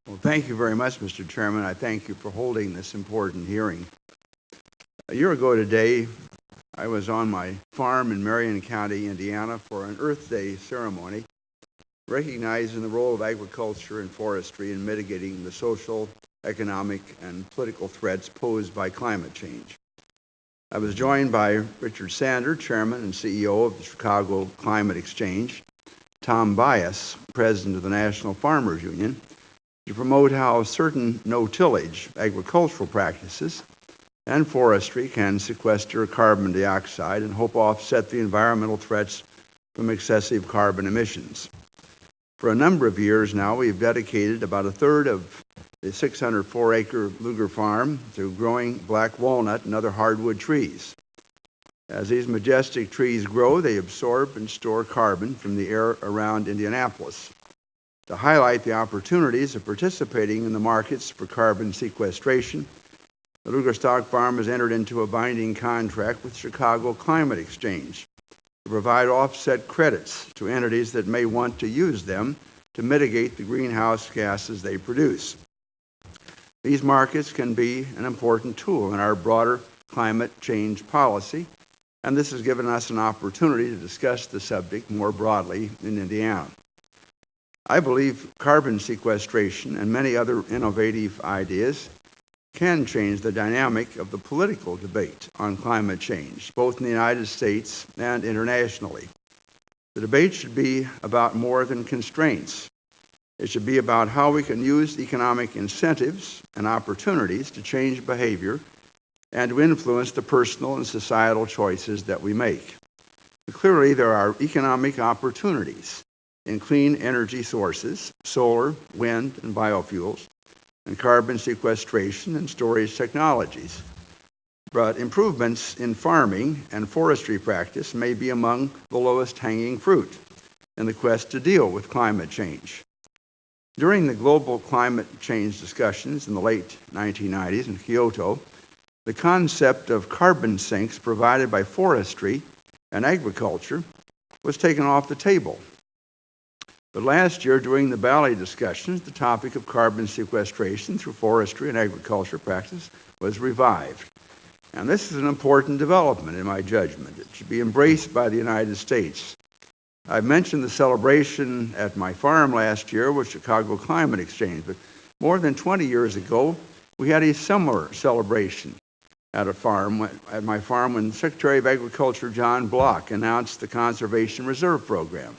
Well, thank you very much, Mr. Chairman. I thank you for holding this important hearing. A year ago today, I was on my farm in Marion County, Indiana, for an Earth Day ceremony, recognizing the role of agriculture and forestry in mitigating the social, economic, and political threats posed by climate change. I was joined by Richard Sander, Chairman and CEO of the Chicago Climate Exchange, Tom Bias, President of the National Farmers Union, to promote how certain no-tillage agricultural practices and forestry can sequester carbon dioxide and help offset the environmental threats from excessive carbon emissions. For a number of years now, we've dedicated about a third of the 604-acre Lugar farm to growing black walnut and other hardwood trees. As these majestic trees grow, they absorb and store carbon from the air around Indianapolis. To highlight the opportunities of participating in the markets for carbon sequestration, the Lugar Stock Farm has entered into a binding contract with Chicago Climate Exchange to provide offset credits to entities that may want to use them to mitigate the greenhouse gases they produce. These markets can be an important tool in our broader climate change policy, and this has given us an opportunity to discuss the subject more broadly in Indiana. I believe carbon sequestration and many other innovative ideas can change the dynamic of the political debate on climate change, both in the United States and internationally. The debate should be about more than constraints. It should be about how we can use economic incentives and opportunities to change behavior and to influence the personal and societal choices that we make. Clearly, there are economic opportunities in clean energy sources, solar, wind, and biofuels, and carbon sequestration and storage technologies. But improvements in farming and forestry practice may be among the lowest hanging fruit in the quest to deal with climate change. During the global climate change discussions in the late 1990s in Kyoto, the concept of carbon sinks provided by forestry and agriculture was taken off the table. But last year, during the Bali discussions, the topic of carbon sequestration through forestry and agriculture practice was revived. And this is an important development in my judgment. It should be embraced by the United States. I mentioned the celebration at my farm last year with Chicago Climate Exchange, but more than 20 years ago, we had a similar celebration at my farm when Secretary of Agriculture John Block announced the Conservation Reserve Program.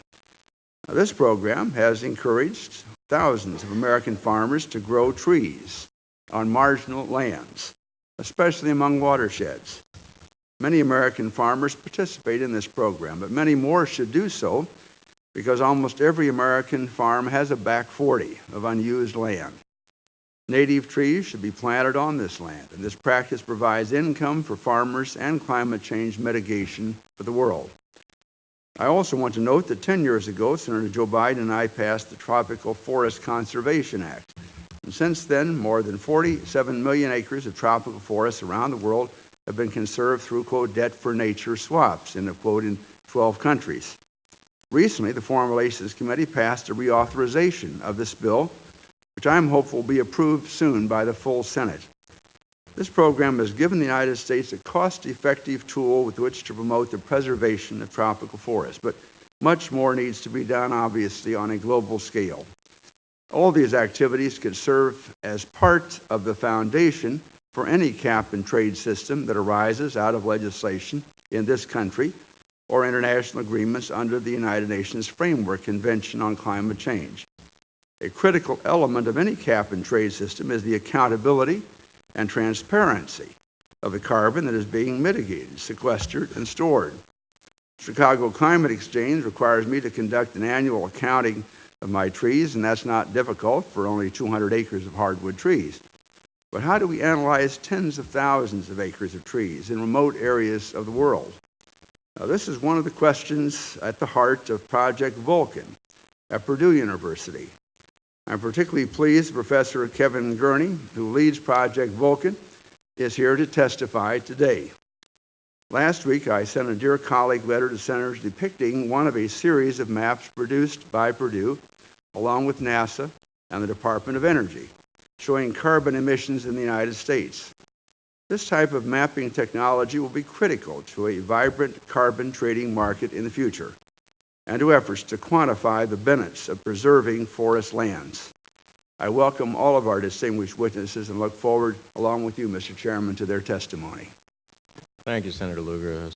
Now, this program has encouraged thousands of American farmers to grow trees on marginal lands, especially among watersheds. Many American farmers participate in this program, but many more should do so because almost every American farm has a back 40 of unused land. Native trees should be planted on this land, and this practice provides income for farmers and climate change mitigation for the world. I also want to note that 10 years ago, Senator Joe Biden and I passed the Tropical Forest Conservation Act. And since then, more than 47 million acres of tropical forests around the world have been conserved through, quote, debt for nature swaps, in 12 countries. Recently, the Foreign Relations Committee passed a reauthorization of this bill, which I'm hopeful will be approved soon by the full Senate. This program has given the United States a cost-effective tool with which to promote the preservation of tropical forests, but much more needs to be done, obviously, on a global scale. All these activities could serve as part of the foundation for any cap-and-trade system that arises out of legislation in this country or international agreements under the United Nations Framework Convention on Climate Change. A critical element of any cap-and-trade system is the accountability and transparency of the carbon that is being mitigated, sequestered, and stored. Chicago Climate Exchange requires me to conduct an annual accounting of my trees, and that's not difficult for only 200 acres of hardwood trees. But how do we analyze tens of thousands of acres of trees in remote areas of the world? Now, this is one of the questions at the heart of Project Vulcan at Purdue University. I'm particularly pleased Professor Kevin Gurney, who leads Project Vulcan, is here to testify today. Last week, I sent a dear colleague letter to senators depicting one of a series of maps produced by Purdue, along with NASA and the Department of Energy, showing carbon emissions in the United States. This type of mapping technology will be critical to a vibrant carbon trading market in the future and to efforts to quantify the benefits of preserving forest lands. I welcome all of our distinguished witnesses and look forward, along with you, Mr. Chairman, to their testimony. Thank you, Senator Lugar.